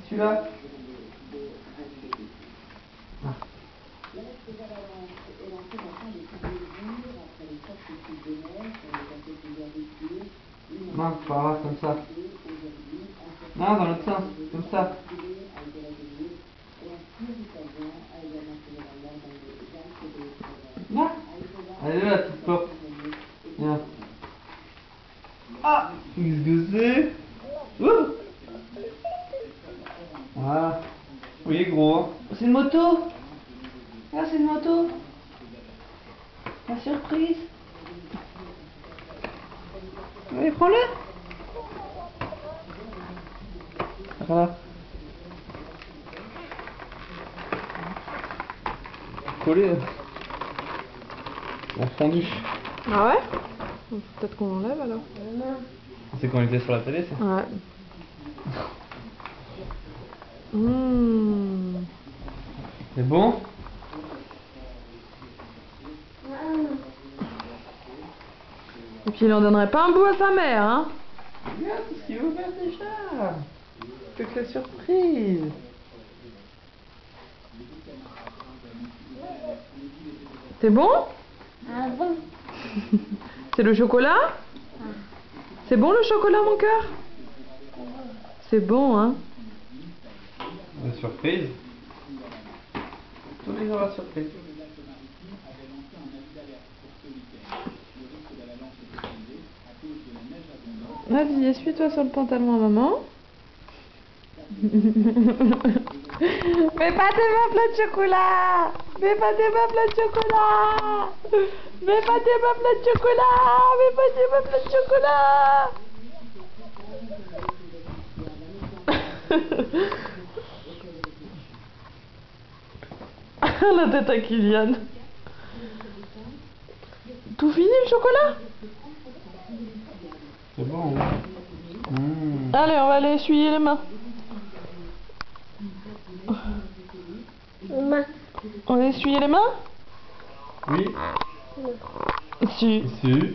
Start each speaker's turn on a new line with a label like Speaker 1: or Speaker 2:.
Speaker 1: Celui-là. Non, pas grave, comme ça. Non, dans l'autre sens, comme ça. Là. Allez là, petite porte. Viens. Ah, qu'est-ce que c'est? Voilà. Oui, gros. C'est une moto. Ah, c'est une moto. La surprise. Allez, prends-le. Voilà. Collé. La fondue.
Speaker 2: Ah ouais? Peut-être qu'on l'enlève alors.
Speaker 1: C'est quand on était sur la télé, ça?
Speaker 2: Ouais. Mmh.
Speaker 1: C'est bon?
Speaker 2: Et puis il en donnerait pas un bout à sa mère, hein?
Speaker 1: Regarde tout ce qu'il veut faire déjà. C'est que la surprise.
Speaker 2: C'est bon?
Speaker 3: Ah bon?
Speaker 2: C'est le chocolat? C'est bon le chocolat, mon cœur? C'est bon, hein?
Speaker 1: La surprise. Tous les jours la surprise.
Speaker 2: Vas-y, essuie-toi sur le pantalon à maman. Mets pas tes mains pleines de chocolat! Mets pas tes mains pleines de chocolat! Mets pas tes mains pleines de chocolat! Mets pas tes mains pleines de chocolat! La tête à Kylian. Tout fini le chocolat?
Speaker 1: C'est bon. Mmh.
Speaker 2: Allez, on va aller essuyer les mains. On va essuyer les mains?
Speaker 1: Oui.
Speaker 2: Si.
Speaker 1: Si.